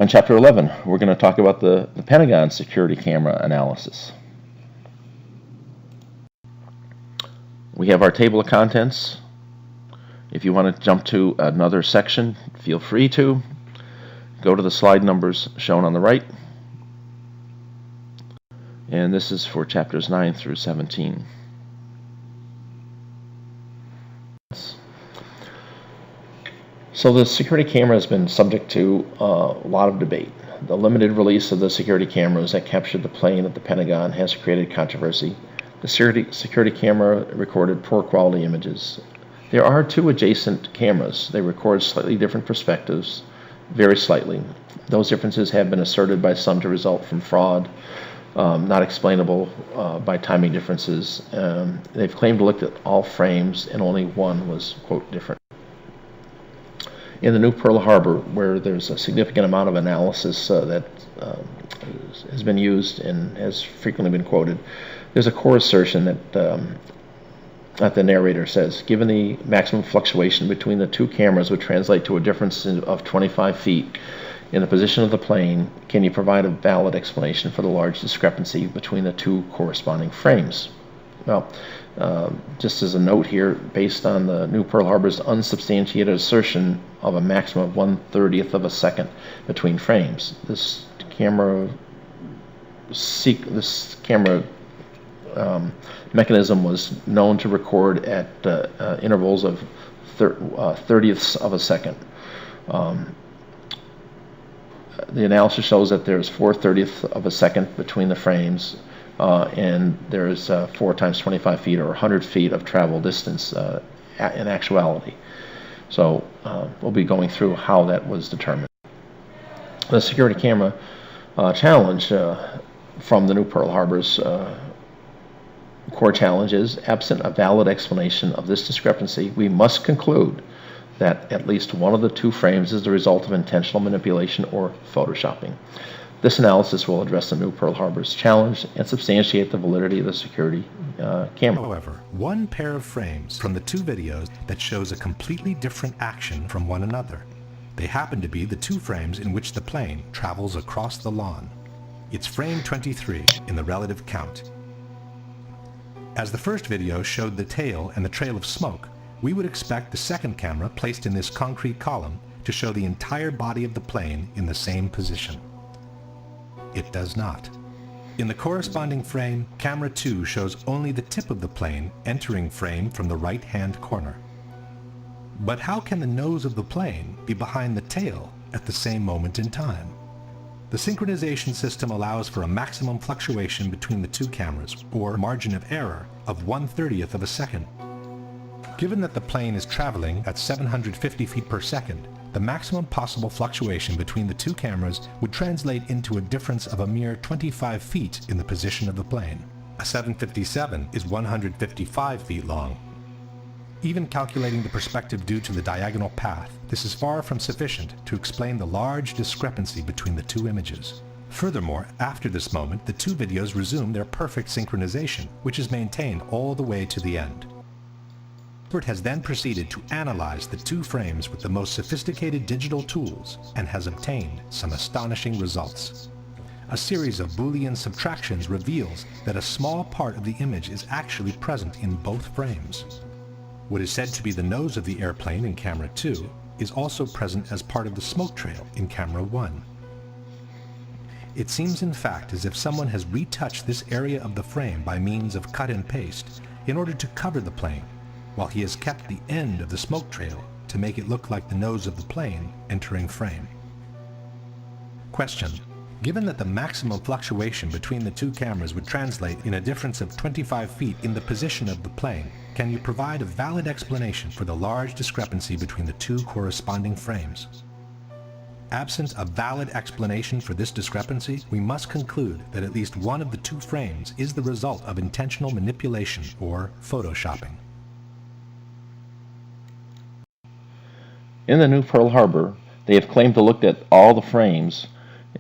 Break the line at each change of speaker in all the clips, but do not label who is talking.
On Chapter 11, we're going to talk about the Pentagon security camera analysis. We have our table of contents. If you want to jump to another section, feel free to. Go to the slide numbers shown on the right. And this is for chapters 9 through 17. So the security camera has been subject to a lot of debate. The limited release of the security cameras that captured the plane at the Pentagon has created controversy. The security camera recorded poor quality images. There are two adjacent cameras. They record slightly different perspectives, very slightly. Those differences have been asserted by some to result from fraud, not explainable by timing differences. They've claimed to look at all frames, and only one was, quote, different. In the New Pearl Harbor, where there's a significant amount of analysis that has been used and has frequently been quoted, there's a core assertion that the narrator says, given the maximum fluctuation between the two cameras would translate to a difference of 25 feet in the position of the plane, can you provide a valid explanation for the large discrepancy between the two corresponding frames? Well, just as a note here, based on the New Pearl Harbor's unsubstantiated assertion of a maximum of 1/30th of a second between frames, this camera mechanism was known to record at intervals of 30ths of a second. The analysis shows that there's 4/30ths of a second between the frames, and there's 4 times 25 feet or 100 feet of travel distance in actuality. So we'll be going through how that was determined. The security camera challenge from the New Pearl Harbor's core challenge is, absent a valid explanation of this discrepancy, we must conclude that at least one of the two frames is the result of intentional manipulation or photoshopping. This analysis will address the New Pearl Harbor's challenge and substantiate the validity of the security camera.
However, one pair of frames from the two videos that shows a completely different action from one another. They happen to be the two frames in which the plane travels across the lawn. It's frame 23 in the relative count. As the first video showed the tail and the trail of smoke, we would expect the second camera placed in this concrete column to show the entire body of the plane in the same position. It does not. In the corresponding frame, camera 2 shows only the tip of the plane entering frame from the right-hand corner. But how can the nose of the plane be behind the tail at the same moment in time? The synchronization system allows for a maximum fluctuation between the two cameras, or margin of error, of 1/30th of a second. Given that the plane is traveling at 750 feet per second, the maximum possible fluctuation between the two cameras would translate into a difference of a mere 25 feet in the position of the plane. A 757 is 155 feet long. Even calculating the perspective due to the diagonal path, this is far from sufficient to explain the large discrepancy between the two images. Furthermore, after this moment, the two videos resume their perfect synchronization, which is maintained all the way to the end. The expert has then proceeded to analyze the two frames with the most sophisticated digital tools and has obtained some astonishing results. A series of Boolean subtractions reveals that a small part of the image is actually present in both frames. What is said to be the nose of the airplane in camera 2 is also present as part of the smoke trail in camera 1. It seems in fact as if someone has retouched this area of the frame by means of cut and paste in order to cover the plane, while he has kept the end of the smoke trail to make it look like the nose of the plane entering frame. Question: given that the maximum fluctuation between the two cameras would translate in a difference of 25 feet in the position of the plane, can you provide a valid explanation for the large discrepancy between the two corresponding frames? Absent a valid explanation for this discrepancy, we must conclude that at least one of the two frames is the result of intentional manipulation or photoshopping.
In the New Pearl Harbor, they have claimed to look at all the frames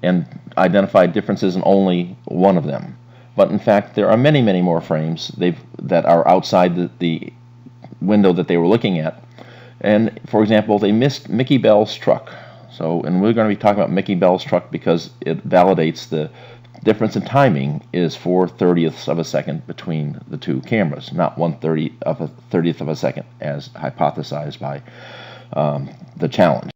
and identified differences in only one of them. But in fact, there are many, many more frames that are outside the window that they were looking at. And for example, they missed Mickey Bell's truck. So, and we're going to be talking about Mickey Bell's truck because it validates the difference in timing is 4/30ths of a second between the two cameras, not 1/30th of a second as hypothesized by the challenge.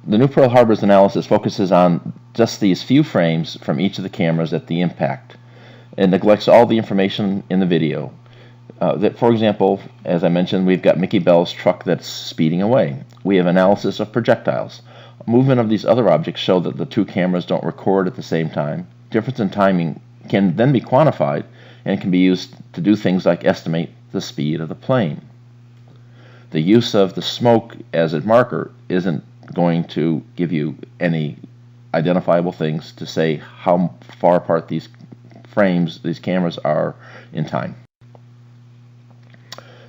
The new Pearl Harbor's analysis focuses on just these few frames from each of the cameras at the impact and neglects all the information in the video. For example, as I mentioned, we've got Mickey Bell's truck that's speeding away. We have analysis of projectiles. Movement of these other objects show that the two cameras don't record at the same time. Difference in timing can then be quantified and can be used to do things like estimate the speed of the plane. The use of the smoke as a marker isn't going to give you any identifiable things to say how far apart these cameras are in time.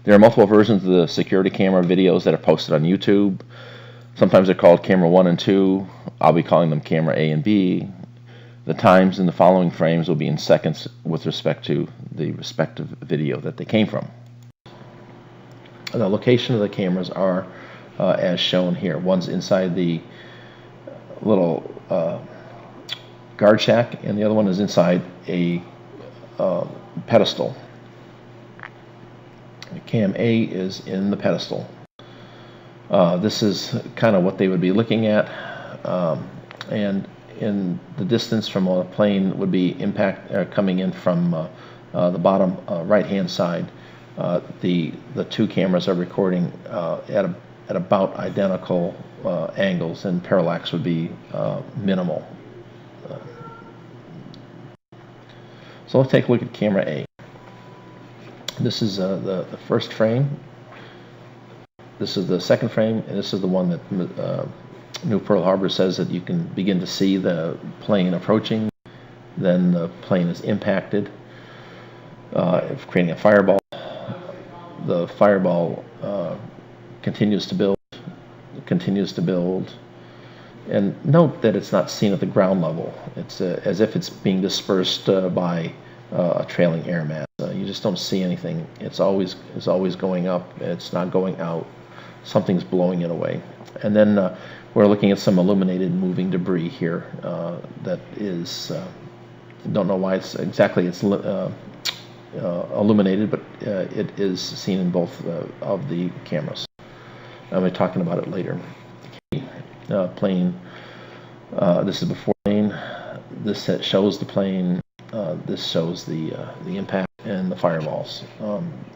There are multiple versions of the security camera videos that are posted on YouTube. Sometimes they're called camera 1 and 2. I'll be calling them camera A and B. The times in the following frames will be in seconds with respect to the respective video that they came from. The location of the cameras are as shown here. One's inside the little guard shack, and the other one is inside a pedestal. Cam A is in the pedestal. This is kind of what they would be looking at, and in the distance from a plane would be impact coming in from the bottom right-hand side. The two cameras are recording at about identical angles, and parallax would be minimal. So let's take a look at camera A. This is the first frame. This is the second frame, and this is the one that New Pearl Harbor says that you can begin to see the plane approaching. Then the plane is impacted, creating a fireball. The fireball continues to build, and note that it's not seen at the ground level. It's as if it's being dispersed by a trailing air mass. You just don't see anything. It's always going up. It's not going out. Something's blowing it away. And then we're looking at some illuminated moving debris here that is, don't know why it's illuminated, but it is seen in both of the cameras. I'll be talking about it later. Plane, this is before plane. This shows the plane. This shows the impact and the fireballs.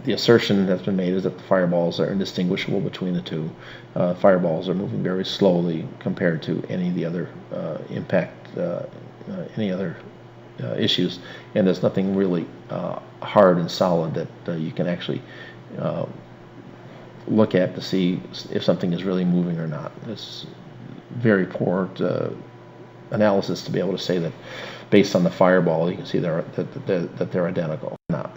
The assertion that's been made is that the fireballs are indistinguishable between the two. Fireballs are moving very slowly compared to any of the other issues, and there's nothing really hard and solid that you can actually look at to see if something is really moving or not. It's very poor analysis to be able to say that based on the fireball you can see that they're identical. Not.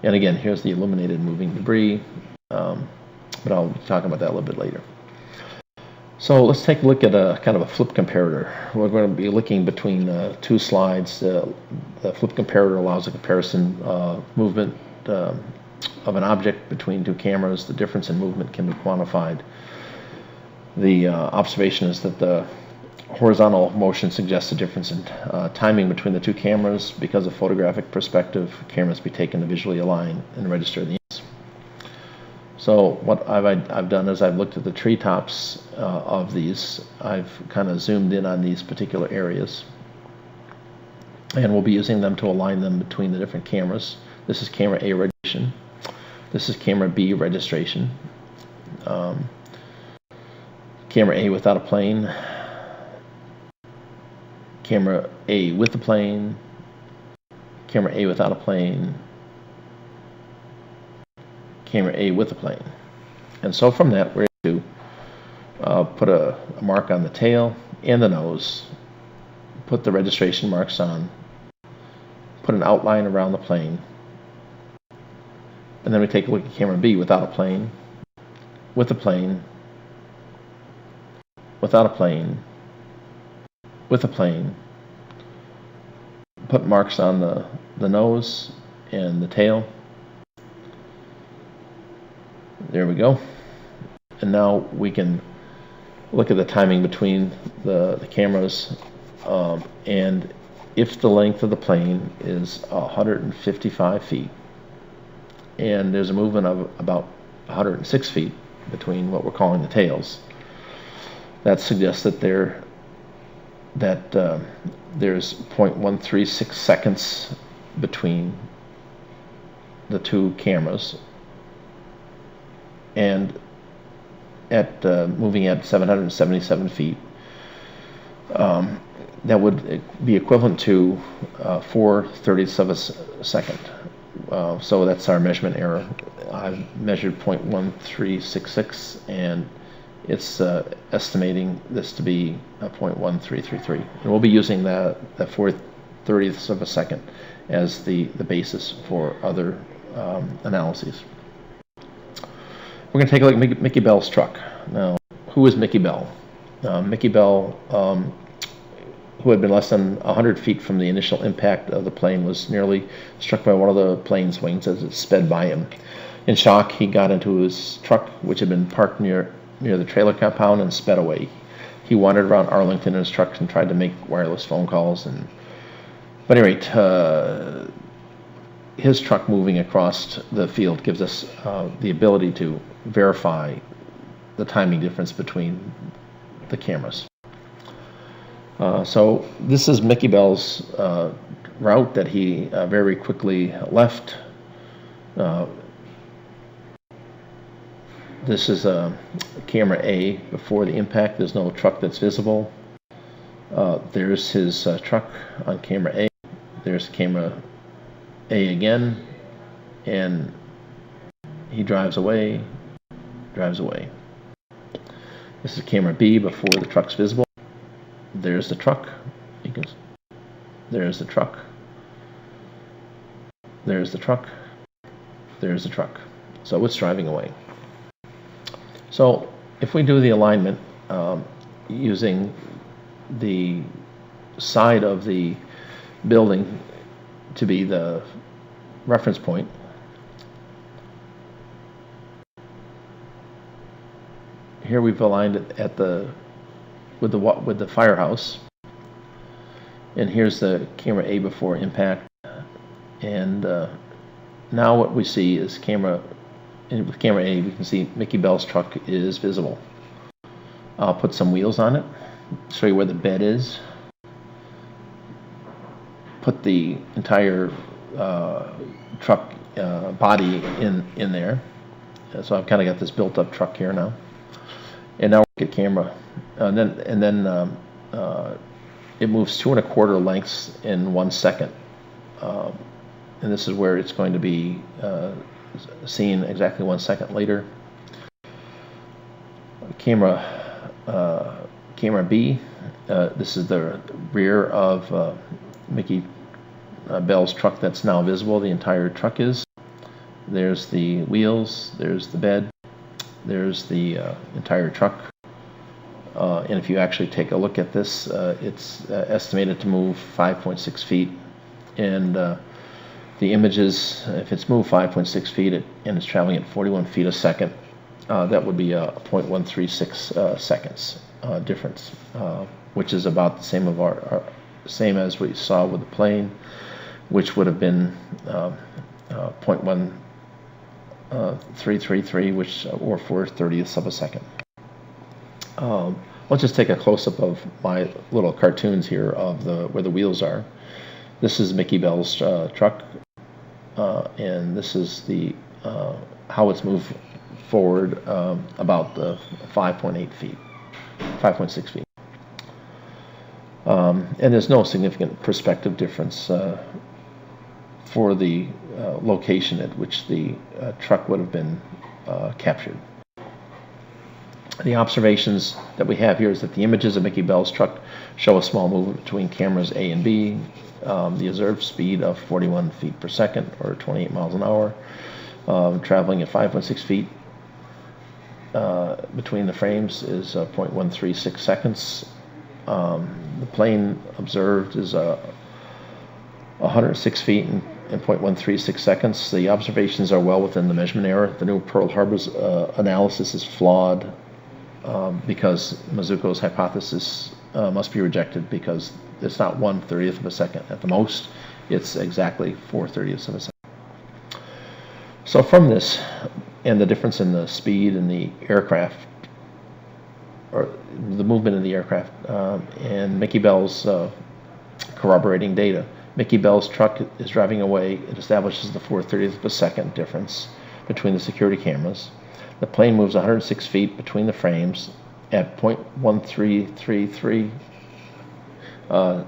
And again, here's the illuminated moving debris, but I'll be talking about that a little bit later. So let's take a look at a kind of a flip comparator. We're going to be looking between two slides. The flip comparator allows a comparison movement of an object between two cameras. The difference in movement can be quantified. The observation is that the horizontal motion suggests a difference in timing between the two cameras. Because of photographic perspective, cameras be taken to visually align and register the images. So what I've done is I've looked at the treetops of these. I've kind of zoomed in on these particular areas, and we'll be using them to align them between the different cameras. This is camera A registration. This is camera B registration. Camera A without a plane. Camera A with a plane. Camera A without a plane. Camera A with a plane. And so from that we're able to put a mark on the tail and the nose, put the registration marks on, put an outline around the plane, and then we take a look at camera B without a plane, with a plane, without a plane, with a plane, put marks on the nose and the tail. There we go. And now we can look at the timing between the cameras, and if the length of the plane is 155 feet and there's a movement of about 106 feet between what we're calling the tails, that suggests that there's 0.136 seconds between the two cameras, and at moving at 777 feet, that would be equivalent to 4/30ths of a second. So that's our measurement error. I've measured 0.1366, and it's estimating this to be 0.1333. And we'll be using that 4/30ths of a second as the basis for other analyses. We're going to take a look at Mickey Bell's truck. Now, who is Mickey Bell? Mickey Bell, who had been less than 100 feet from the initial impact of the plane, was nearly struck by one of the plane's wings as it sped by him. In shock, he got into his truck, which had been parked near the trailer compound, and sped away. He wandered around Arlington in his truck and tried to make wireless phone calls. But at any rate, his truck moving across the field gives us the ability to verify the timing difference between the cameras. So this is Mickey Bell's route that he very quickly left. This is camera A before the impact. There's no truck that's visible. There's his truck on camera A. There's camera A again, and he drives away. This is camera B before the truck's visible. There's the truck. There's the truck. There's the truck. There's the truck. So it's driving away. So if we do the alignment using the side of the building to be the reference point, here we've aligned it at with the firehouse, and here's the camera A before impact, and now what we see is with camera A, we can see Mickey Bell's truck is visible. I'll put some wheels on it, show you where the bed is, put the entire truck body in there. So I've kind of got this built-up truck here now. And now we look at camera, and then it moves 2 1/4 lengths in 1 second, and this is where it's going to be seen exactly 1 second later. Camera B, this is the rear of Mickey Bell's truck that's now visible. The entire truck is. There's the wheels, there's the bed, there's the entire truck. And if you actually take a look at this, it's estimated to move 5.6 feet. And the images, if it's moved 5.6 feet and it's traveling at 41 feet a second, that would be a 0.136 seconds difference, which is about the same same as we saw with the plane, which would have been 0.1333, or 4/30ths of a second. Let's just take a close-up of my little cartoons here of where the wheels are. This is Mickey Bell's truck, and this is the how it's moved forward about 5.8 feet, 5.6 feet. And there's no significant perspective difference for the location at which the truck would have been captured. The observations that we have here is that the images of Mickey Bell's truck show a small movement between cameras A and B. The observed speed of 41 feet per second, or 28 miles an hour, traveling at 5.6 feet between the frames is 0.136 seconds. The plane observed is 106 feet in 0.136 seconds. The observations are well within the measurement error. The new Pearl Harbor's analysis is flawed because Mazzucco's hypothesis must be rejected because it's not 1/30th of a second. At the most, it's exactly 4/30ths of a second. So from this, and the difference in the speed in the aircraft, or the movement of the aircraft, and Mickey Bell's corroborating data. Mickey Bell's truck is driving away. It establishes the 4/30th of a second difference between the security cameras. The plane moves 106 feet between the frames at 0.1333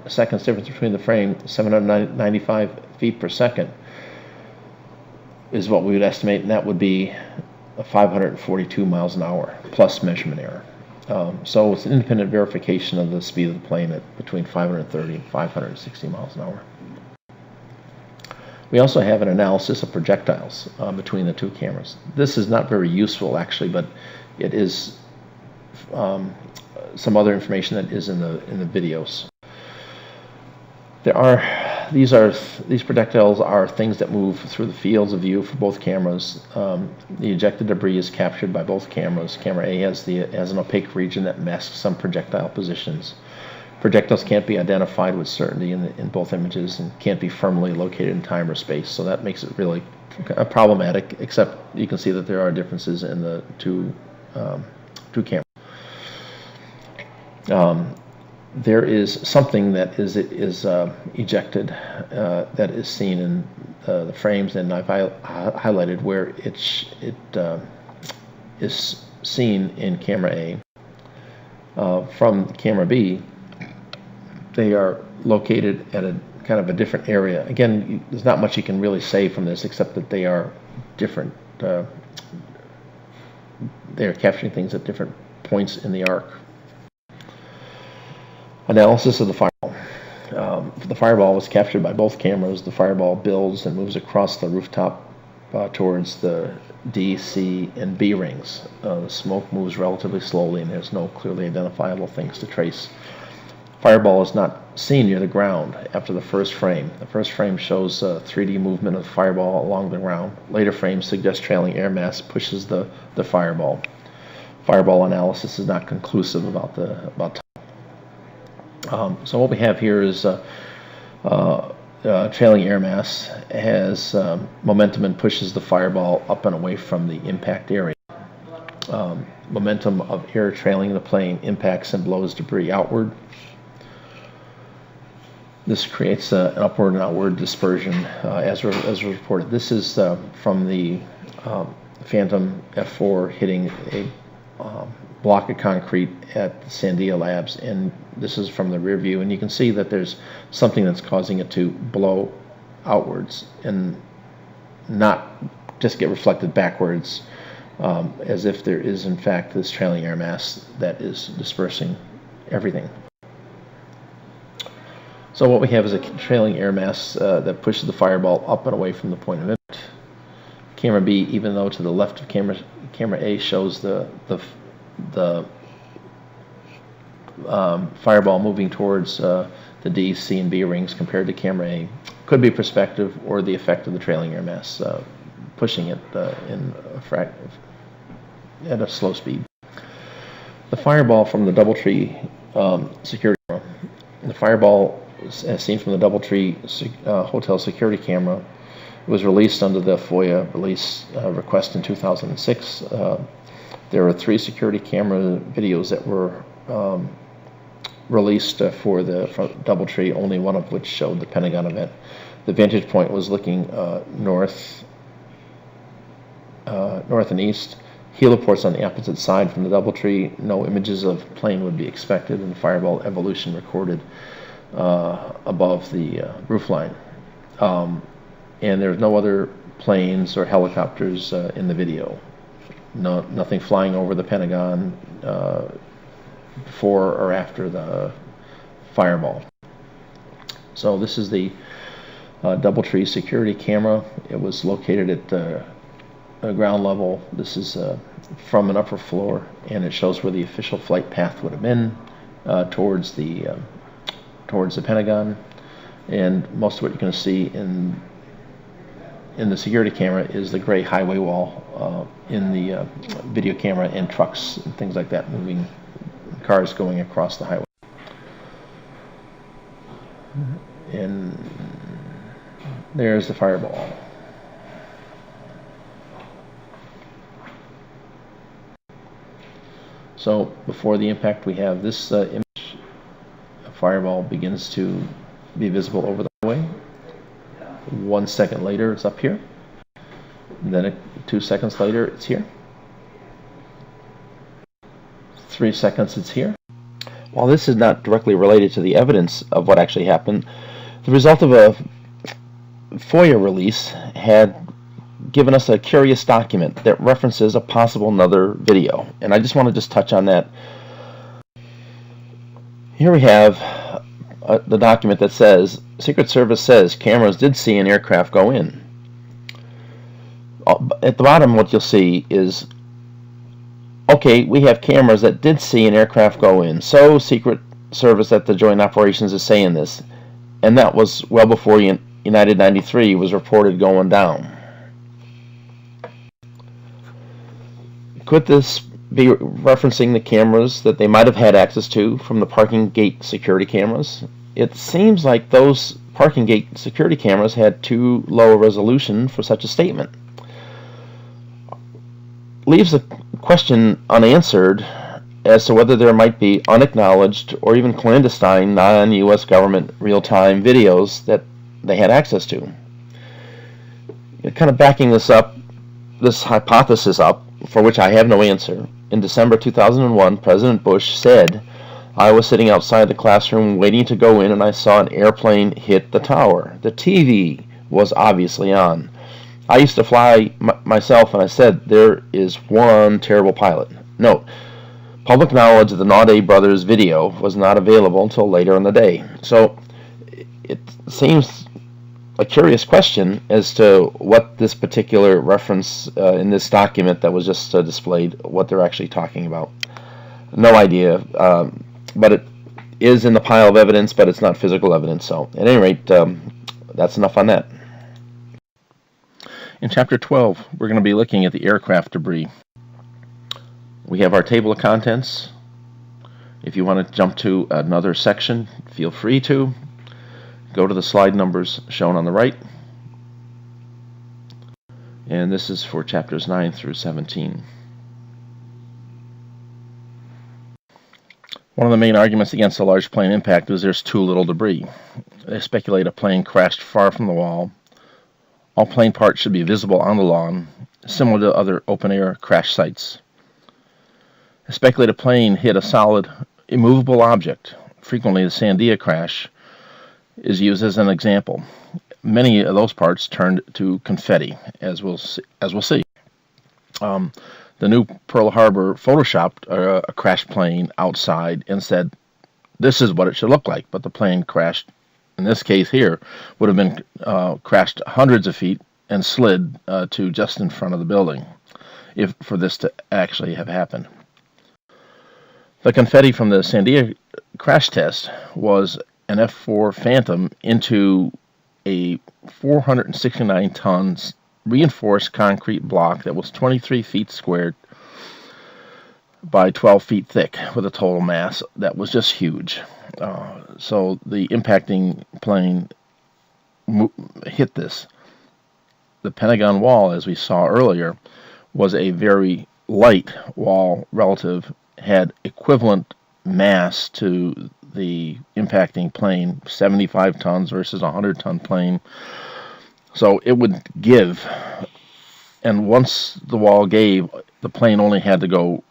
seconds difference between the frame. 795 feet per second is what we would estimate, and that would be 542 miles an hour plus measurement error. So it's an independent verification of the speed of the plane at between 530 and 560 miles an hour. We also have an analysis of projectiles between the two cameras. This is not very useful actually, but it is some other information that is in the videos. These projectiles are things that move through the fields of view for both cameras. The ejected debris is captured by both cameras. Camera A has an opaque region that masks some projectile positions. Projectiles can't be identified with certainty in both images and can't be firmly located in time or space, so that makes it really problematic, except you can see that there are differences in the two cameras. There is something that is ejected that is seen in the frames, and I've highlighted where it is seen in camera A. From camera B, they are located at a kind of a different area. Again, there's not much you can really say from this except that they are different. They are capturing things at different points in the arc. Analysis of the fireball. The fireball was captured by both cameras. The fireball builds and moves across the rooftop towards the D, C, and B rings. The smoke moves relatively slowly and there's no clearly identifiable things to trace. Fireball is not seen near the ground after the first frame. The first frame shows 3D movement of the fireball along the ground. Later frames suggest trailing air mass pushes the fireball. Fireball analysis is not conclusive about time. So what we have here is trailing air mass has momentum and pushes the fireball up and away from the impact area. Momentum of air trailing the plane impacts and blows debris outward. This creates an upward and outward dispersion as reported. This is from the Phantom F4 hitting a block of concrete at the Sandia Labs, and this is from the rear view, and you can see that there's something that's causing it to blow outwards and not just get reflected backwards, as if there is in fact this trailing air mass that is dispersing everything. So what we have is a trailing air mass that pushes the fireball up and away from the point of impact. Camera B, even though to the left of camera A shows the fireball moving towards the D, C, and B rings compared to camera A, could be perspective or the effect of the trailing air mass pushing it at a slow speed. The fireball from the DoubleTree security camera. The fireball, as seen from the DoubleTree hotel security camera, was released under the FOIA release request in 2006. There were 3 security camera videos that were released for DoubleTree, only one of which showed the Pentagon event. The vantage point was looking north and east. Heliports on the opposite side from the DoubleTree. No images of plane would be expected, and fireball evolution recorded above the roofline. And there's no other planes or helicopters in the video. Nothing flying over the Pentagon before or after the fireball. So this is the DoubleTree security camera. It was located at the ground level. This is from an upper floor, and it shows where the official flight path would have been towards the Pentagon. And most of what you're going to see in in the security camera is the gray highway wall in the video camera, and trucks and things like that moving, cars going across the highway. And there's the fireball. So before the impact, we have this image. A fireball begins to be visible over the highway. 1 second later, it's up here. And then 2 seconds later, it's here. 3 seconds, it's here. While this is not directly related to the evidence of what actually happened, the result of a FOIA release had given us a curious document that references a possible another video. And I just want to touch on that. Here we have the document that says, Secret Service says cameras did see an aircraft go in. At the bottom, what you'll see is, okay, we have cameras that did see an aircraft go in. So Secret Service at the Joint Operations is saying this. And that was well before United 93 was reported going down. Could this be referencing the cameras that they might have had access to from the parking gate security cameras? It seems like those parking gate security cameras had too low a resolution for such a statement. Leaves a question unanswered as to whether there might be unacknowledged or even clandestine non-U.S. government real-time videos that they had access to. Kind of backing this hypothesis up, for which I have no answer. In December 2001, President Bush said, I was sitting outside the classroom waiting to go in and I saw an airplane hit the tower. The TV was obviously on. I used to fly myself and I said, there is one terrible pilot. Note, public knowledge of the Naude brothers video was not available until later in the day. So it seems a curious question as to what this particular reference in this document that was just displayed, what they're actually talking about. No idea, but it is in the pile of evidence, but it's not physical evidence. So at any rate, that's enough on that. In Chapter 12, we're going to be looking at the aircraft debris. We have our table of contents. If you want to jump to another section, feel free to. Go to the slide numbers shown on the right. And this is for chapters 9 through 17. One of the main arguments against a large plane impact is there's too little debris. They speculate a plane crashed far from the wall. All plane parts should be visible on the lawn, similar to other open-air crash sites. They speculate a plane hit a solid, immovable object. Frequently, the Sandia crash is used as an example. Many of those parts turned to confetti, as we'll see. The new Pearl Harbor photoshopped a crashed plane outside and said, this is what it should look like, but the plane crashed, in this case here, would have been crashed hundreds of feet and slid to just in front of the building, if for this to actually have happened. The confetti from the Sandia crash test was an F-4 Phantom into a 469 tons reinforced concrete block that was 23 feet squared by 12 feet thick, with a total mass that was just huge. So the impacting plane hit this. The Pentagon wall, as we saw earlier, was a very light wall relative, had equivalent mass to the impacting plane, 75 tons versus a 100-ton plane. So it would give, and once the wall gave, the plane only had to go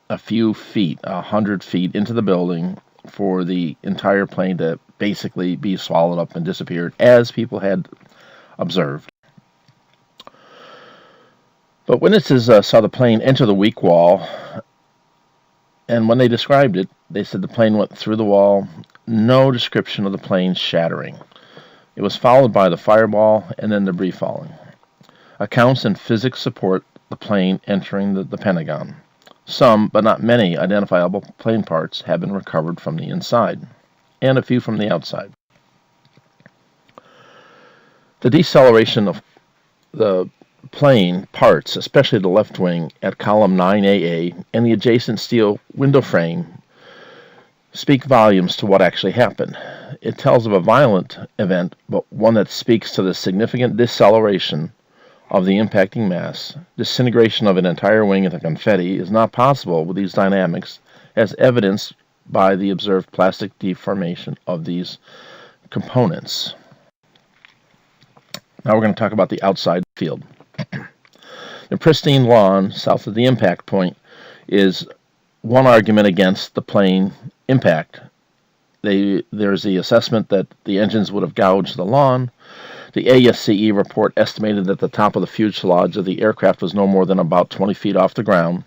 a few feet, 100 feet into the building for the entire plane to basically be swallowed up and disappeared, as people had observed. But witnesses saw the plane enter the weak wall, and when they described it, they said the plane went through the wall. No description of the plane shattering. It was followed by the fireball and then debris falling. Accounts and physics support the plane entering the Pentagon. Some, but not many, identifiable plane parts have been recovered from the inside, and a few from the outside. The deceleration of the plane parts, especially the left wing at column 9AA and the adjacent steel window frame, speak volumes to what actually happened. It tells of a violent event, but one that speaks to the significant deceleration of the impacting mass. Disintegration of an entire wing into confetti is not possible with these dynamics, as evidenced by the observed plastic deformation of these components. Now we're going to talk about the outside field. The pristine lawn south of the impact point is one argument against the plane impact. There's the assessment that the engines would have gouged the lawn. The ASCE report estimated that the top of the fuselage of the aircraft was no more than about 20 feet off the ground.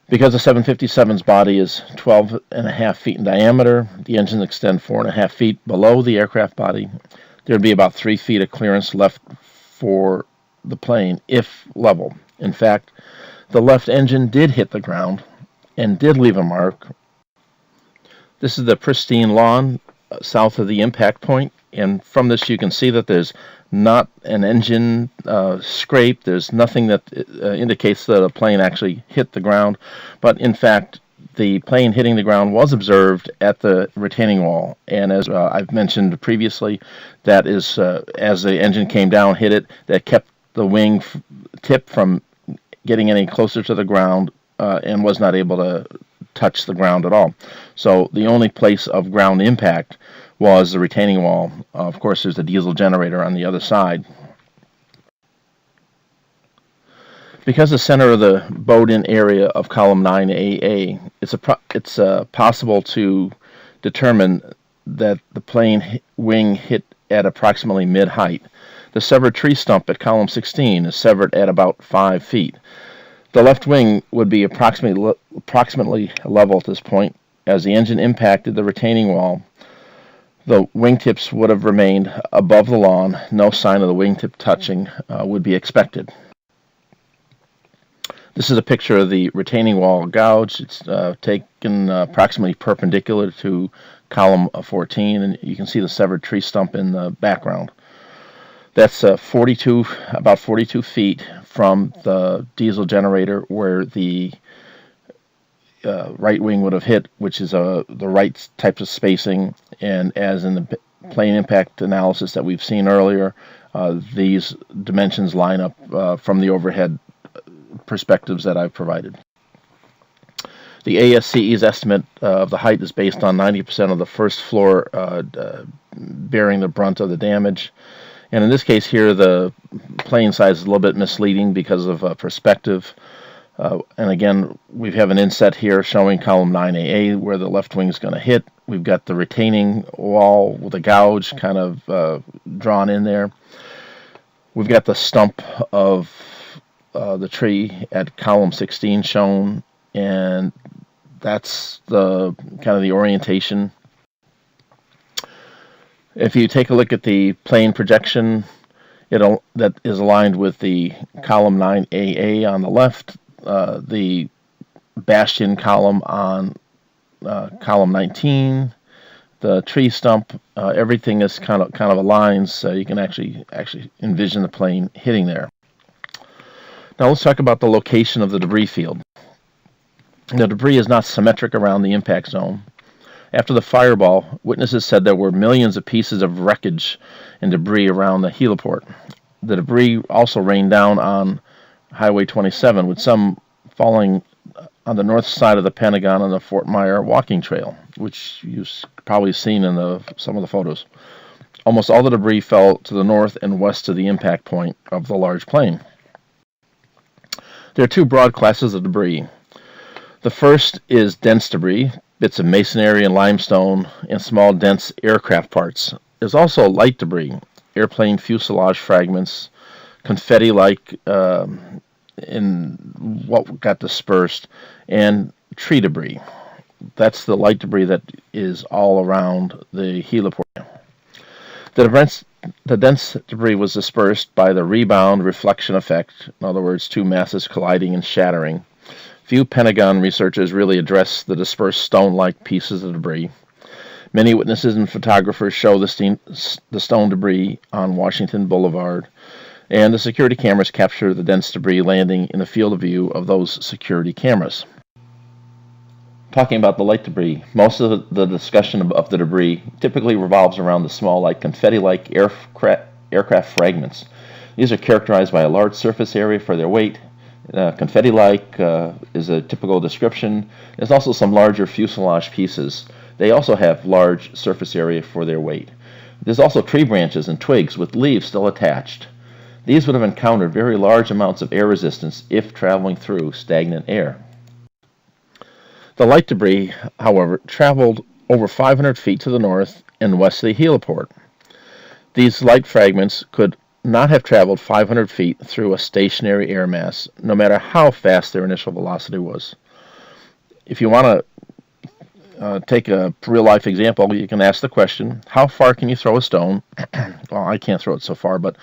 Because the 757's body is 12.5 feet in diameter, the engines extend 4.5 feet below the aircraft body. There'd be about 3 feet of clearance left for the plane, if level. In fact, the left engine did hit the ground and did leave a mark. This is the pristine lawn south of the impact point, and from this you can see that there's not an engine scrape. There's nothing that indicates that a plane actually hit the ground, but in fact the plane hitting the ground was observed at the retaining wall, and as I've mentioned previously, that is as the engine came down, hit it, that kept the wing tip from getting any closer to the ground and was not able to touch the ground at all. So the only place of ground impact was the retaining wall. Of course, there's a diesel generator on the other side. Because the center of the bowed-in area of column 9AA, it's possible to determine that the plane wing hit at approximately mid-height. The severed tree stump at column 16 is severed at about 5 feet. The left wing would be approximately level at this point. As the engine impacted the retaining wall, the wingtips would have remained above the lawn. No sign of the wingtip touching would be expected. This is a picture of the retaining wall gouge. It's taken approximately perpendicular to column 14, and you can see the severed tree stump in the background. That's about 42 feet from the diesel generator where the right wing would have hit, which is the right types of spacing. And as in the plane impact analysis that we've seen earlier, these dimensions line up from the overhead perspectives that I've provided. The ASCE's estimate of the height is based on 90% of the first floor bearing the brunt of the damage. And in this case here, the plane size is a little bit misleading because of perspective. And again, we have an inset here showing column 9AA where the left wing is going to hit. We've got the retaining wall with a gouge kind of drawn in there. We've got the stump of the tree at column 16 shown, and that's the kind of the orientation. If you take a look at the plane projection, that is aligned with the column 9AA on the left, the bastion column on column 19, the tree stump, everything is kind of aligned, so you can actually envision the plane hitting there. Now let's talk about the location of the debris field. The debris is not symmetric around the impact zone. After the fireball, witnesses said there were millions of pieces of wreckage and debris around the heliport. The debris also rained down on Highway 27, with some falling on the north side of the Pentagon on the Fort Myer walking trail, which you've probably seen in some of the photos. Almost all the debris fell to the north and west of the impact point of the large plane. There are two broad classes of debris. The first is dense debris, bits of masonry and limestone, and small dense aircraft parts. There's also light debris, airplane fuselage fragments, confetti-like in what got dispersed, and tree debris. That's the light debris that is all around the heliport. The dense debris was dispersed by the rebound reflection effect, in other words, two masses colliding and shattering. Few Pentagon researchers really address the dispersed stone-like pieces of debris. Many witnesses and photographers show the stone debris on Washington Boulevard. And the security cameras capture the dense debris landing in the field of view of those security cameras. Talking about the light debris, most of the discussion of the debris typically revolves around the small, like confetti-like aircraft fragments. These are characterized by a large surface area for their weight. Confetti-like is a typical description. There's also some larger fuselage pieces. They also have large surface area for their weight. There's also tree branches and twigs with leaves still attached. These would have encountered very large amounts of air resistance if traveling through stagnant air. The light debris, however, traveled over 500 feet to the north and west of the heliport. These light fragments could not have traveled 500 feet through a stationary air mass, no matter how fast their initial velocity was. If you want to take a real-life example, you can ask the question, how far can you throw a stone? Well, I can't throw it so far, but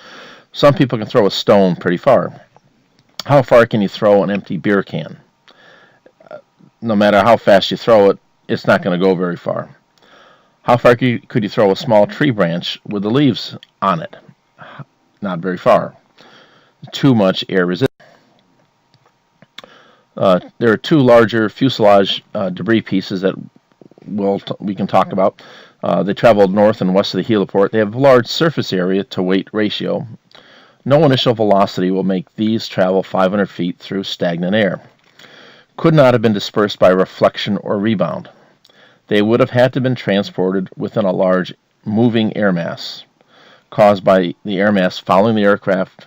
some people can throw a stone pretty far. How far can you throw an empty beer can? No matter how fast you throw it, it's not going to go very far. How far could you throw a small tree branch with the leaves on it? Not very far. Too much air resistance. There are two larger fuselage debris pieces that we can talk about. They traveled north and west of the heliport. They have a large surface area to weight ratio. No initial velocity will make these travel 500 feet through stagnant air. Could not have been dispersed by reflection or rebound. They would have had to have been transported within a large moving air mass, caused by the air mass following the aircraft,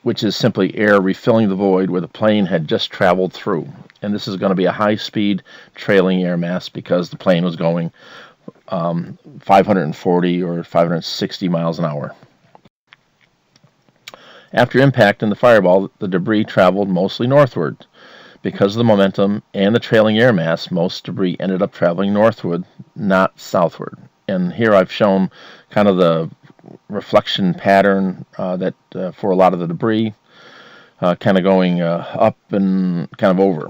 which is simply air refilling the void where the plane had just traveled through. And this is going to be a high-speed trailing air mass because the plane was going 540 or 560 miles an hour. After impact in the fireball, the debris traveled mostly northward. Because of the momentum and the trailing air mass, most debris ended up traveling northward, not southward. And here I've shown kind of the reflection pattern that for a lot of the debris, kind of going up and kind of over.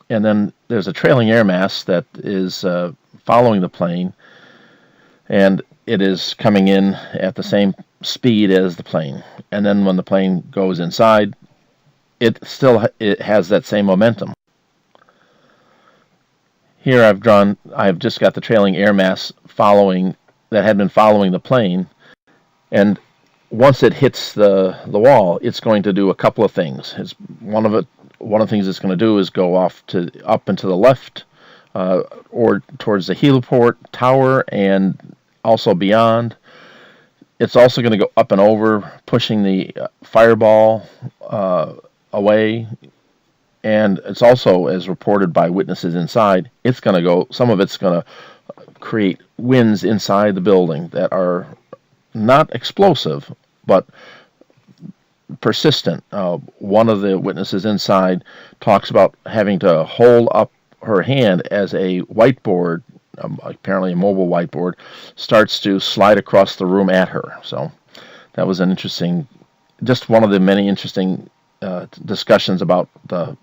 And then there's a trailing air mass that is following the plane, and it is coming in at the same speed as the plane. And then when the plane goes inside, it has that same momentum. Here I've just got the trailing air mass that had been following the plane, and once it hits the wall, it's going to do a couple of things. One of the things it's going to do is go up and to the left, or towards the heliport tower, and also beyond. It's also going to go up and over, pushing the fireball away, and it's also, as reported by witnesses inside, some of it's going to create winds inside the building that are not explosive, but persistent. One of the witnesses inside talks about having to hold up her hand as a whiteboard, apparently a mobile whiteboard, starts to slide across the room at her. So that was just one of the many interesting discussions about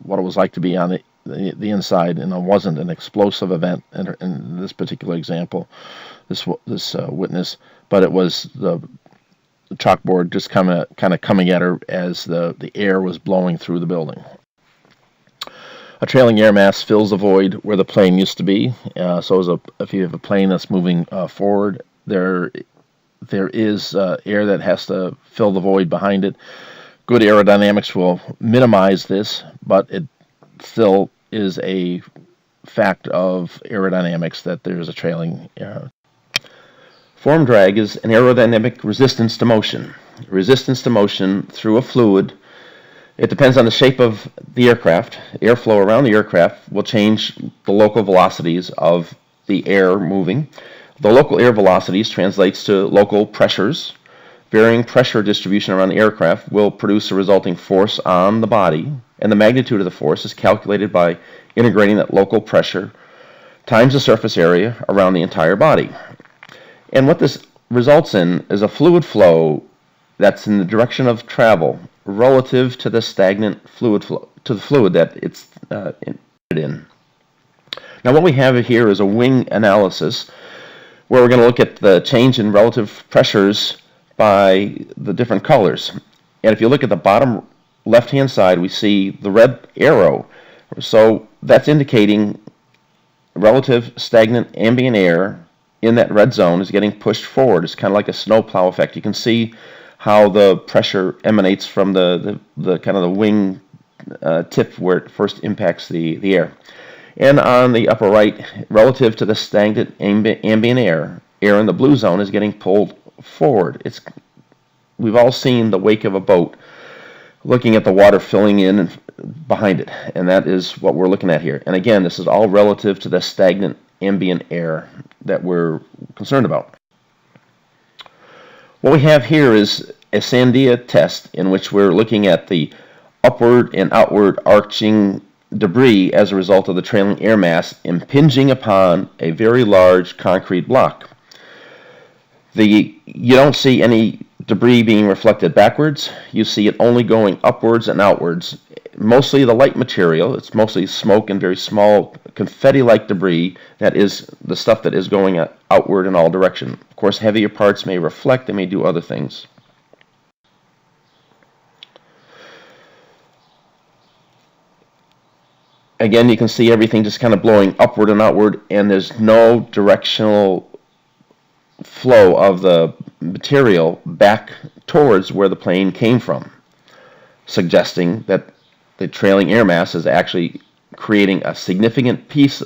what it was like to be on the inside, and it wasn't an explosive event in this particular example, this witness, but it was the chalkboard just kind of coming at her as the air was blowing through the building. A trailing air mass fills the void where the plane used to be. If you have a plane that's moving forward, there is air that has to fill the void behind it. Good aerodynamics will minimize this, but it still is a fact of aerodynamics that there's a trailing air. Form drag is an aerodynamic resistance to motion. Resistance to motion through a fluid. It depends on the shape of the aircraft. Airflow around the aircraft will change the local velocities of the air moving. The local air velocities translates to local pressures. Varying pressure distribution around the aircraft will produce a resulting force on the body, and the magnitude of the force is calculated by integrating that local pressure times the surface area around the entire body. And what this results in is a fluid flow that's in the direction of travel relative to the stagnant fluid flow, to the fluid that it's in. Now what we have here is a wing analysis where we're going to look at the change in relative pressures by the different colors. And if you look at the bottom left-hand side, we see the red arrow. So that's indicating relative stagnant ambient air in that red zone is getting pushed forward. It's kind of like a snowplow effect. You can see how the pressure emanates from the kind of the wing tip where it first impacts the air. And on the upper right, relative to the stagnant ambient air in the blue zone is getting pulled forward. We've all seen the wake of a boat looking at the water filling in and behind it, and that is what we're looking at here. And again, this is all relative to the stagnant ambient air that we're concerned about. What we have here is a Sandia test in which we're looking at the upward and outward arching debris as a result of the trailing air mass impinging upon a very large concrete block. You don't see any debris being reflected backwards. You see it only going upwards and outwards. Mostly the light material. It's mostly smoke and very small confetti-like debris that is the stuff that is going outward in all directions. Of course, heavier parts may reflect. They may do other things. Again, you can see everything just kind of blowing upward and outward, and there's no directional flow of the material back towards where the plane came from, suggesting that the trailing air mass is actually creating a significant piece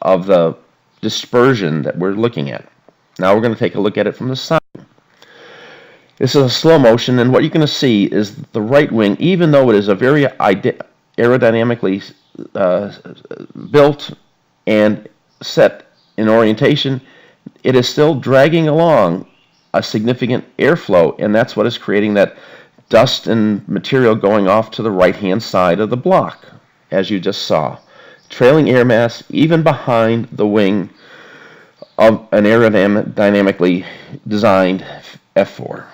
of the dispersion that we're looking at. Now we're going to take a look at it from the side. This is a slow motion, and what you're going to see is the right wing, even though it is a very aerodynamically built and set in orientation, it is still dragging along a significant airflow, and that's what is creating that dust and material going off to the right-hand side of the block, as you just saw. Trailing air mass even behind the wing of an aerodynamically designed F4.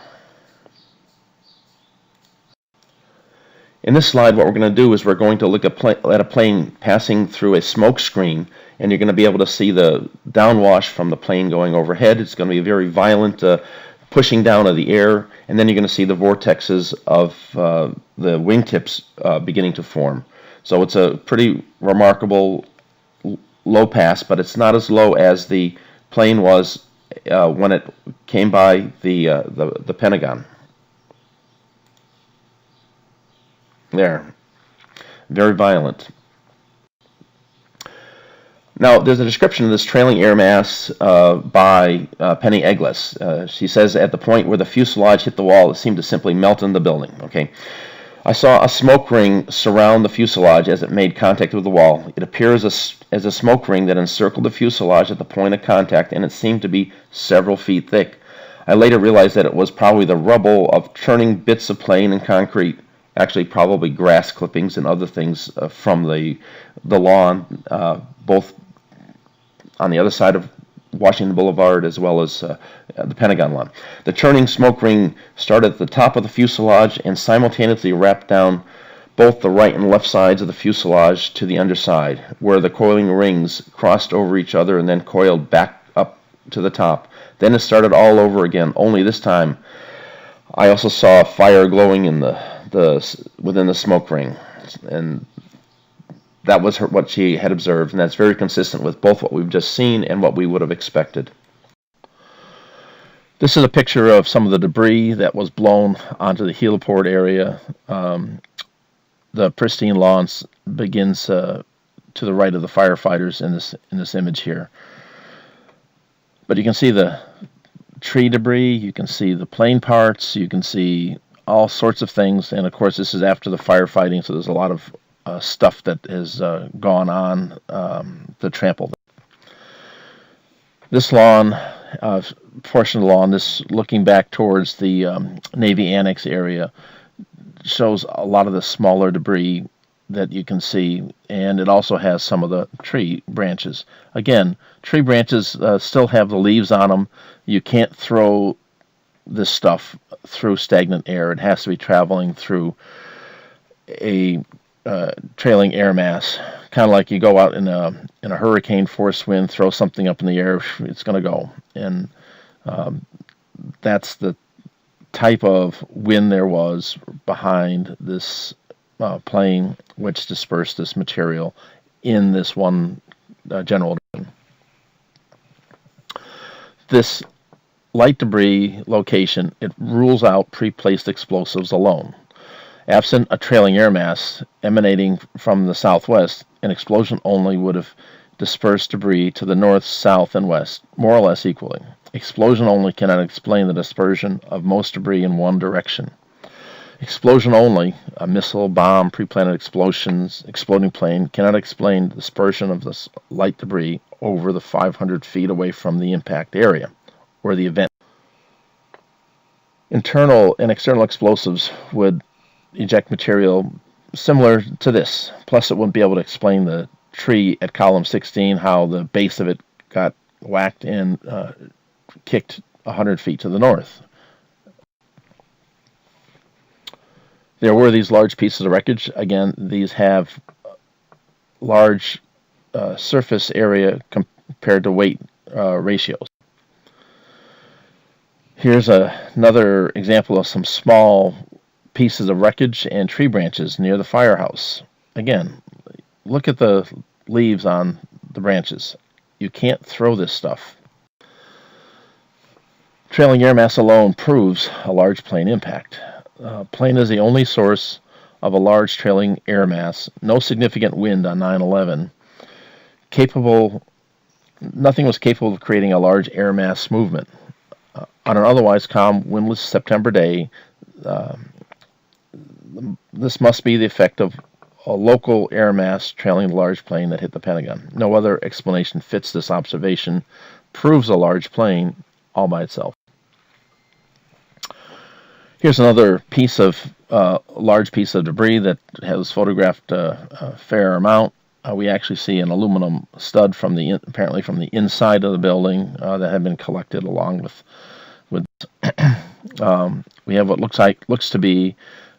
In this slide, what we're going to do is we're going to look at a plane passing through a smoke screen, and you're going to be able to see the downwash from the plane going overhead. It's going to be a very violent pushing down of the air, and then you're going to see the vortexes of the wingtips beginning to form. So it's a pretty remarkable low pass, but it's not as low as the plane was when it came by the Pentagon. There. Very violent. Now, there's a description of this trailing air mass by Penny Eglis. She says, at the point where the fuselage hit the wall, it seemed to simply melt in the building. Okay. I saw a smoke ring surround the fuselage as it made contact with the wall. It appears as a smoke ring that encircled the fuselage at the point of contact, and it seemed to be several feet thick. I later realized that it was probably the rubble of churning bits of plane and concrete. Actually, probably grass clippings and other things from the lawn, both on the other side of Washington Boulevard as well as the Pentagon lawn. The churning smoke ring started at the top of the fuselage and simultaneously wrapped down both the right and left sides of the fuselage to the underside, where the coiling rings crossed over each other and then coiled back up to the top. Then it started all over again, only this time I also saw fire glowing in within the smoke ring, and that was what she had observed, and that's very consistent with both what we've just seen and what we would have expected. This is a picture of some of the debris that was blown onto the heliport area. The pristine lawn begins to the right of the firefighters in this image here. But you can see the tree debris, you can see the plane parts, you can see all sorts of things, and of course this is after the firefighting, so there's a lot of stuff that has gone on to trample. This lawn, portion of the lawn, this looking back towards the Navy Annex area, shows a lot of the smaller debris that you can see, and it also has some of the tree branches. Again, tree branches still have the leaves on them. You can't throw this stuff through stagnant air. It has to be traveling through a trailing air mass, kind of like you go out in a hurricane force wind, throw something up in the air, it's going to go. And that's the type of wind there was behind this plane which dispersed this material in this one general direction. This light debris location, it rules out pre-placed explosives alone. Absent a trailing air mass emanating from the southwest, an explosion only would have dispersed debris to the north, south, and west, more or less equally. Explosion only cannot explain the dispersion of most debris in one direction. Explosion only, a missile, bomb, pre-planted explosions, exploding plane, cannot explain the dispersion of this light debris over the 500 feet away from the impact area, where the event. Internal and external explosives would eject material similar to this. Plus, it wouldn't be able to explain the tree at column 16, how the base of it got whacked and kicked 100 feet to the north. There were these large pieces of wreckage. Again, these have large surface area compared to weight ratios. Here's another example of some small pieces of wreckage and tree branches near the firehouse. Again, look at the leaves on the branches. You can't throw this stuff. Trailing air mass alone proves a large plane impact. Plane is the only source of a large trailing air mass. No significant wind on 9/11. Nothing was capable of creating a large air mass movement. On an otherwise calm, windless September day, this must be the effect of a local air mass trailing the large plane that hit the Pentagon. No other explanation fits this observation, proves a large plane all by itself. Here's another large piece of debris that has photographed a fair amount. We actually see an aluminum stud apparently from the inside of the building that had been collected along with. We have what looks to be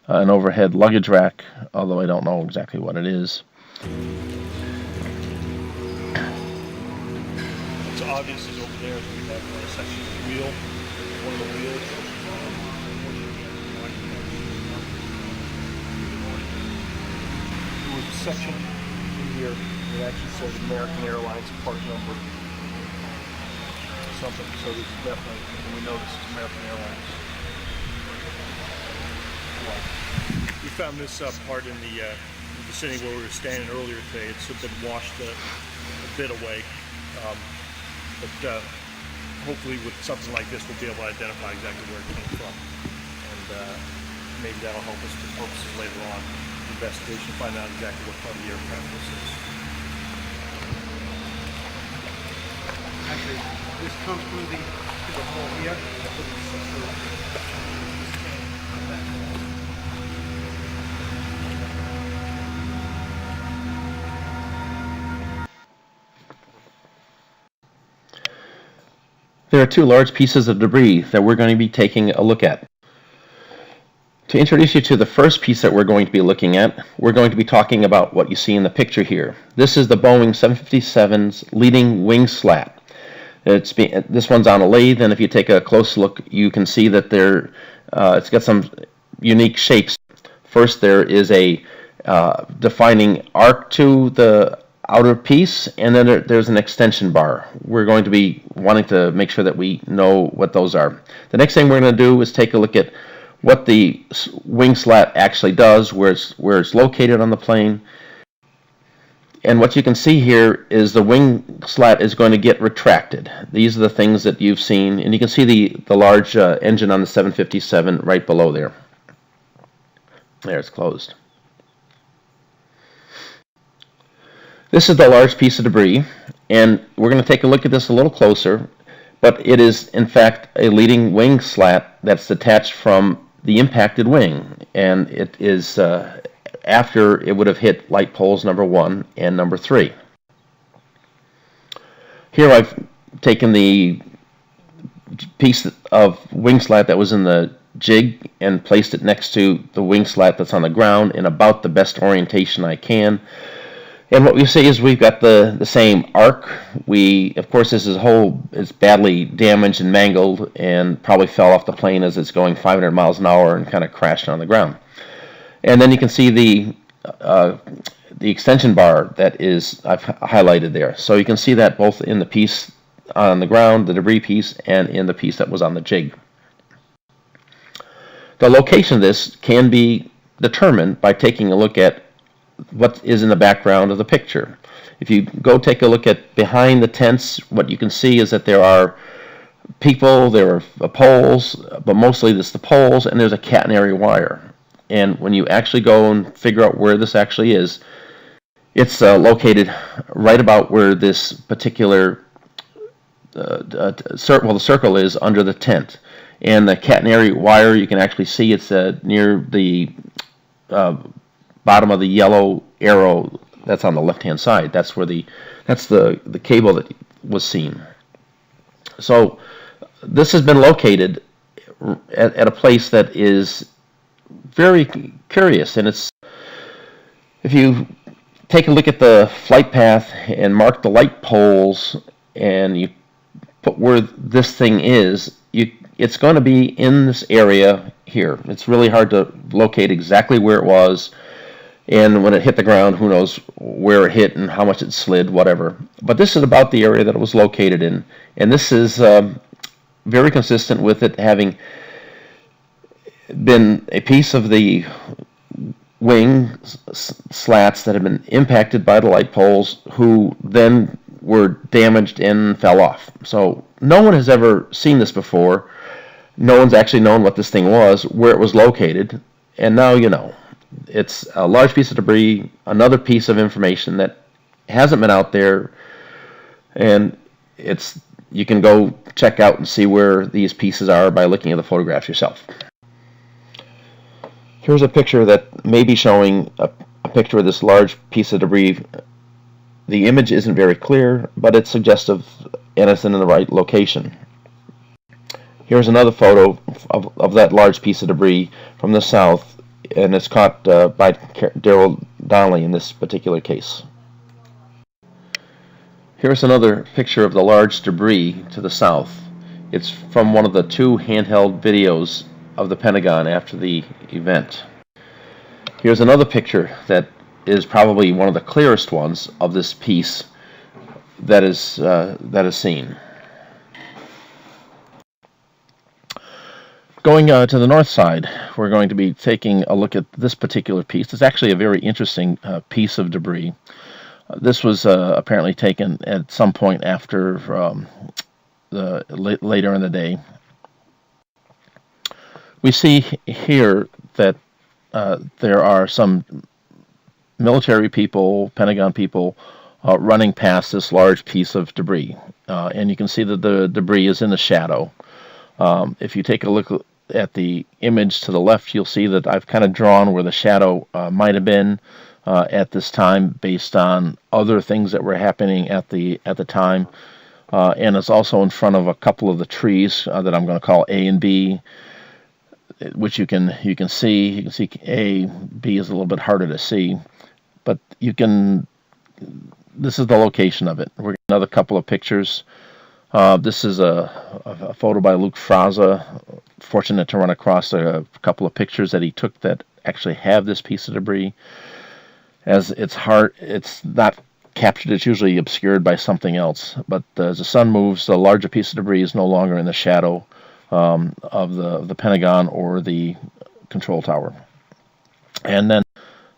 an overhead luggage rack, although I don't know exactly what it is.
What's obvious is over there we have a section of the wheel, one of the wheels. There was a section in here that actually says American Airlines part number something, so this is definitely, and we know this is American Airlines. We found this part in the vicinity where we were standing earlier today. It's been washed a bit away, but hopefully with something like this we'll be able to identify exactly where it came from, and maybe that'll help us for purposes later on investigation, find out exactly what part of the aircraft this is.
Actually, this comes through the hole here.
There are two large pieces of debris that we're going to be taking a look at. To introduce you to the first piece that we're going to be looking at, we're going to be talking about what you see in the picture here. This is the Boeing 757's leading wing slat. This one's on a lathe, and if you take a close look, you can see that it's got some unique shapes. First, there is a defining arc to the outer piece, and then there's an extension bar. We're going to be wanting to make sure that we know what those are. The next thing we're going to do is take a look at what the wing slat actually does, where it's located on the plane. And what you can see here is the wing slat is going to get retracted. These are the things that you've seen, and you can see the large engine on the 757 right below there. There, it's closed. This is the large piece of debris, and we're going to take a look at this a little closer, but it is in fact a leading wing slat that's detached from the impacted wing, and it is after it would have hit light poles number 1 and number 3. Here I've taken the piece of wing slat that was in the jig and placed it next to the wing slat that's on the ground in about the best orientation I can. And what we see is we've got the same arc. Of course, this is badly damaged and mangled and probably fell off the plane as it's going 500 miles an hour and kind of crashed on the ground. And then you can see the extension bar that I've highlighted there. So you can see that both in the piece on the ground, the debris piece, and in the piece that was on the jig. The location of this can be determined by taking a look at what is in the background of the picture. If you go take a look at behind the tents, what you can see is that there are people, there are poles, but mostly it's the poles, and there's a catenary wire. And when you actually go and figure out where this actually is, it's located right about where this particular the circle is under the tent. And the catenary wire, you can actually see it's near the bottom of the yellow arrow that's on the left-hand side. That's the cable that was seen. So this has been located at a place that is very curious, and if you take a look at the flight path and mark the light poles and you put where this thing is, it's going to be in this area here. It's really hard to locate exactly where it was, and when it hit the ground, who knows where it hit and how much it slid, whatever. But this is about the area that it was located in, and this is very consistent with it having been a piece of the wing slats that have been impacted by the light poles, who then were damaged and fell off. So no one has ever seen this before. No one's actually known what this thing was, where it was located, and now you know. It's a large piece of debris, another piece of information that hasn't been out there, and you can go check out and see where these pieces are by looking at the photographs yourself. Here's a picture that may be showing a picture of this large piece of debris. The image isn't very clear, but it's suggestive and it's in the right location. Here's another photo of that large piece of debris from the south, and it's caught by Daryl Donnelly in this particular case. Here's another picture of the large debris to the south. It's from one of the two handheld videos of the Pentagon after the event. Here's another picture that is probably one of the clearest ones of this piece that is seen. Going to the north side, we're going to be taking a look at this particular piece. It's actually a very interesting piece of debris. This was apparently taken at some point after later in the day. We see here that there are some military people, Pentagon people, running past this large piece of debris. And you can see that the debris is in the shadow. If you take a look at the image to the left, you'll see that I've kind of drawn where the shadow might have been at this time based on other things that were happening at the time. And it's also in front of a couple of the trees that I'm going to call A and B, which you can see. You can see A, B is a little bit harder to see, but this is the location of it. We're getting another couple of pictures. This is a photo by Luke Fraza. Fortunate to run across a couple of pictures that he took that actually have this piece of debris. As it's not captured, it's usually obscured by something else. But as the sun moves, the larger piece of debris is no longer in the shadow of the Pentagon or the control tower. And then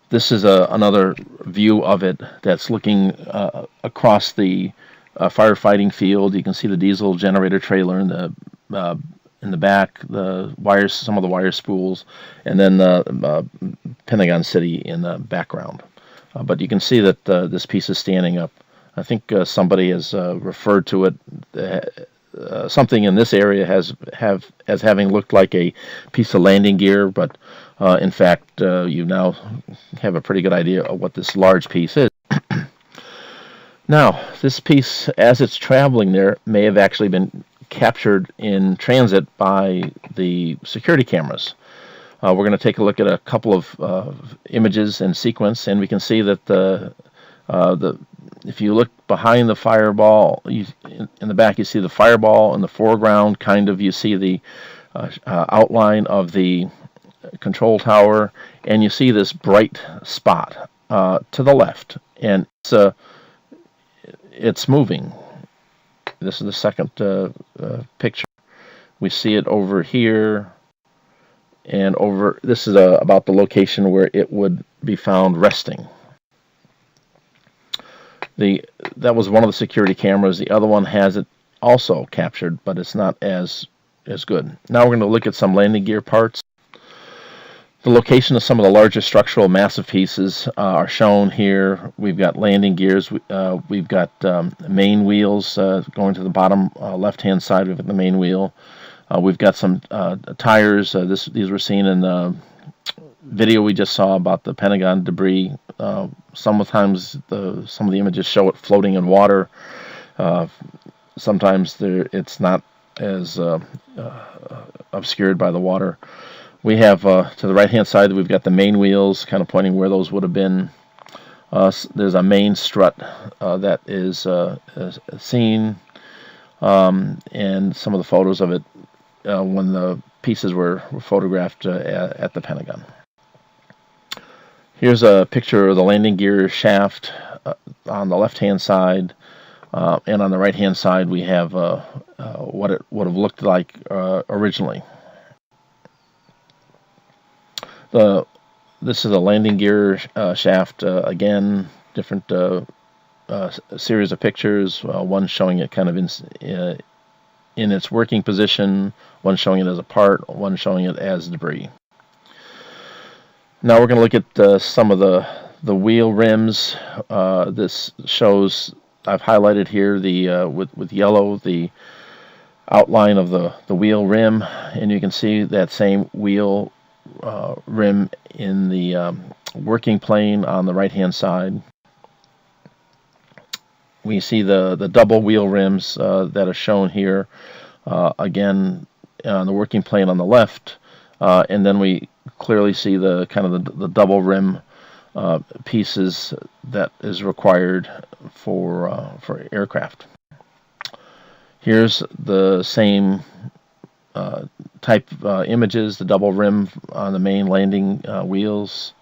this is another view of it that's looking across the firefighting field. You can see the diesel generator trailer in the back, the wires, some of the wire spools, and then the Pentagon City in the background. But you can see that this piece is standing up. I think somebody has referred to it. Something in this area as having looked like a piece of landing gear, but in fact, you now have a pretty good idea of what this large piece is. Now, this piece, as it's traveling there, may have actually been captured in transit by the security cameras. We're going to take a look at a couple of images in sequence, and we can see that If you look behind the fireball, in the back you see the fireball. In the foreground, kind of, you see the outline of the control tower, and you see this bright spot to the left, and it's moving. This is the second picture. We see it over here, and over. This is about the location where it would be found resting. That was one of the security cameras. The other one has it also captured, but it's not as good. Now we're going to look at some landing gear parts. The location of some of the larger structural massive pieces are shown here. We've got landing gears. We've got main wheels going to the bottom left-hand side. We've got the main wheel. We've got some tires. These were seen in the video we just saw about the Pentagon debris. Sometimes some of the images show it floating in water. Sometimes it's not as obscured by the water. We have to the right hand side, we've got the main wheels kind of pointing where those would have been. There's a main strut that is seen, and some of the photos of it when the pieces were photographed at the Pentagon. Here's a picture of the landing gear shaft on the left-hand side, and on the right-hand side we have what it would have looked like originally. This is a landing gear shaft. Again, different series of pictures. One showing it kind of in its working position, one showing it as a part, one showing it as debris. Now we're going to look at some of the wheel rims. This shows, I've highlighted here with yellow the outline of the wheel rim, and you can see that same wheel rim in the working plane on the right hand side. We see the double wheel rims that are shown here again on the working plane on the left, and then we clearly see the kind of the double rim pieces that is required for aircraft. Here's the same type images, the double rim on the main landing wheels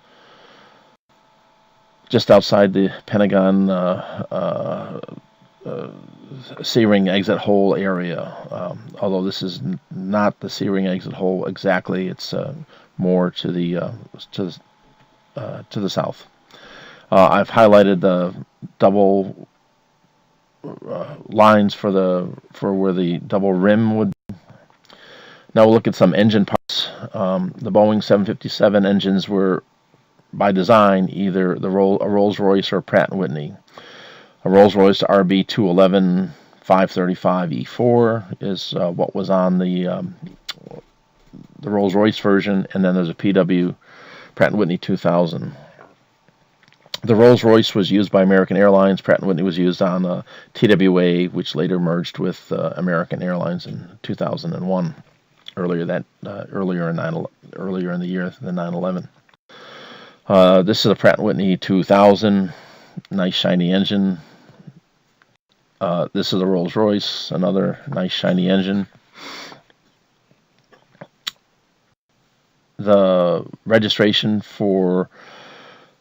just outside the Pentagon C-ring exit hole area. Although this is not the C-ring exit hole exactly, it's more to the south. I've highlighted the double lines for where the double rim would be. Now we'll look at some engine parts. The Boeing 757 engines were, by design, either a Rolls-Royce or a Pratt & Whitney. A Rolls-Royce RB211 535E4 is what was on the Rolls-Royce version, and then there's a PW Pratt & Whitney 2000. The Rolls-Royce was used by American Airlines. Pratt & Whitney was used on TWA, which later merged with American Airlines in 2001. Earlier in the year than 9/11. This is a Pratt & Whitney 2000, nice shiny engine. This is a Rolls-Royce, another nice shiny engine. The registration for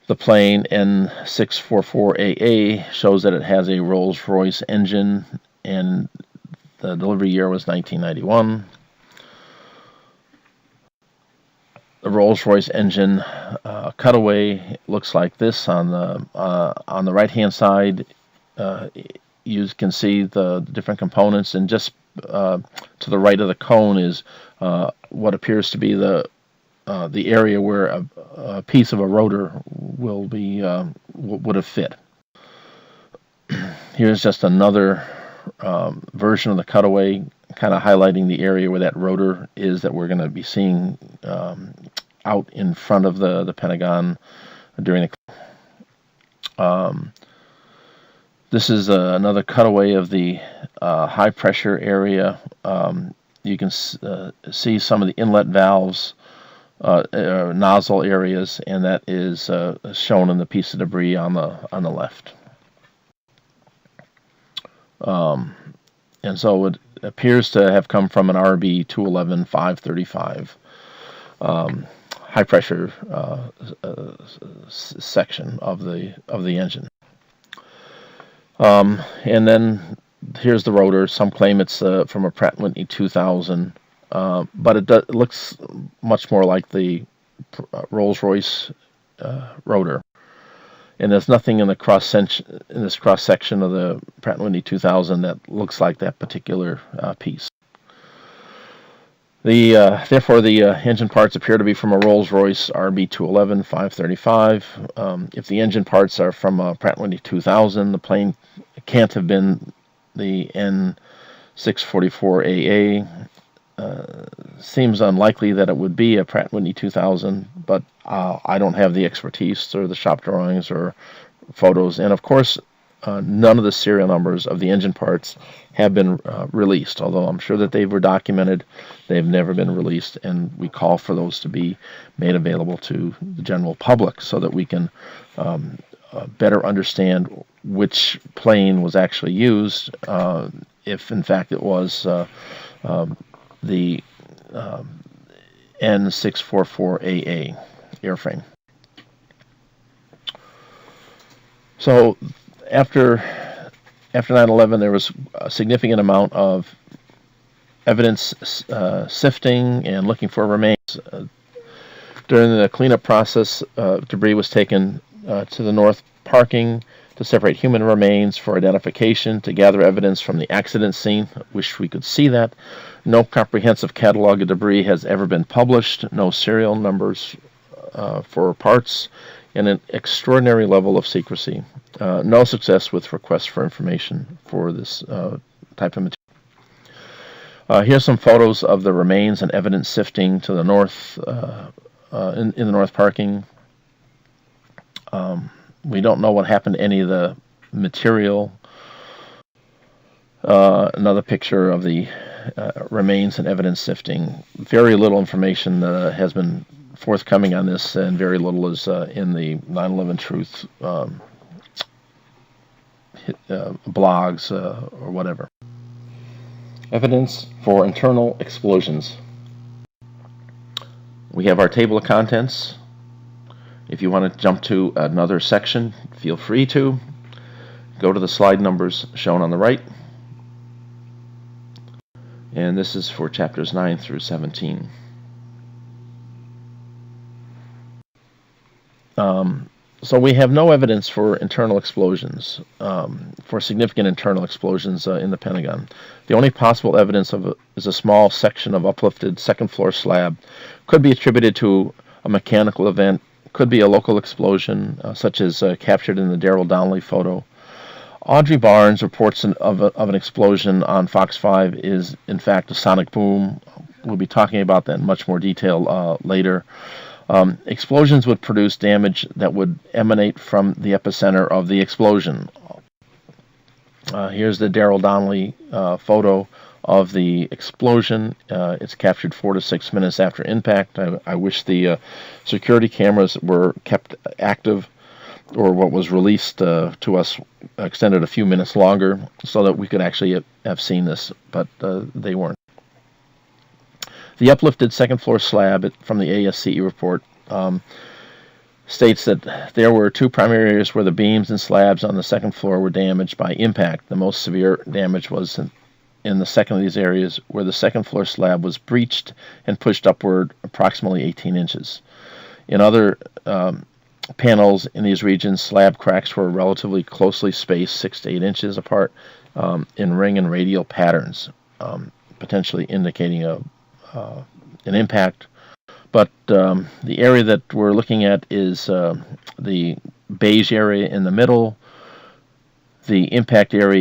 the plane N644AA shows that it has a Rolls-Royce engine, and the delivery year was 1991. The Rolls-Royce engine cutaway looks like this on the right-hand side. You can see the different components, and just to the right of the cone is what appears to be the area where a piece of a rotor would have fit. Here's just another version of the cutaway, kind of highlighting the area where that rotor is that we're going to be seeing out in front of the Pentagon during the. This is another cutaway of the high pressure area. You can see some of the inlet valves nozzle areas, and that is shown in the piece of debris on the left. And so it appears to have come from an RB 211-535 high pressure section of the engine. And then here's the rotor. Some claim it's from a Pratt & Whitney 2000, but it looks much more like the Rolls-Royce rotor. And there's nothing in this cross section of the Pratt & Whitney 2000 that looks like that particular piece. Therefore, the engine parts appear to be from a Rolls-Royce RB 211-535. If the engine parts are from a Pratt & Whitney 2000, the plane can't have been the N644AA. Seems unlikely that it would be a Pratt & Whitney 2000, but I don't have the expertise or the shop drawings or photos. And of course, none of the serial numbers of the engine parts have been released, although I'm sure that they were documented. They've never been released, and we call for those to be made available to the general public so that we can better understand which plane was actually used, if in fact it was the N644AA airframe. So after 9/11, there was a significant amount of evidence sifting and looking for remains. During the cleanup process, debris was taken to the north parking to separate human remains for identification, to gather evidence from the accident scene. Wish we could see that. No comprehensive catalog of debris has ever been published. No serial numbers for parts, and an extraordinary level of secrecy. No success with requests for information for this type of material. Here's some photos of the remains and evidence sifting to the north, in the north parking. We don't know what happened to any of the material. Another picture of the remains and evidence sifting. Very little information has been forthcoming on this, and very little is in the 9/11 Truth blogs or whatever. Evidence for internal explosions. We have our table of contents. If you want to jump to another section, feel free to. Go to the slide numbers shown on the right. And this is for chapters 9 through 17. So we have no evidence for internal explosions, for significant internal explosions in the Pentagon. The only possible evidence is a small section of uplifted second floor slab. Could be attributed to a mechanical event, could be a local explosion, such as captured in the Daryl Donnelly photo. Audrey Barnes reports of an explosion on Fox 5 is in fact a sonic boom. We'll be talking about that in much more detail later. Explosions would produce damage that would emanate from the epicenter of the explosion. Here's the Daryl Donnelly photo of the explosion. It's captured 4 to 6 minutes after impact. I wish the security cameras were kept active, or what was released to us extended a few minutes longer so that we could actually have seen this, but they weren't. The uplifted second floor slab from the ASCE report states that there were 2 primary areas where the beams and slabs on the second floor were damaged by impact. The most severe damage was in the second of these areas, where the second floor slab was breached and pushed upward approximately 18 inches. In other panels in these regions, slab cracks were relatively closely spaced, 6 to 8 inches apart, in ring and radial patterns, potentially indicating an impact. But the area that we're looking at is the beige area in the middle. The impact area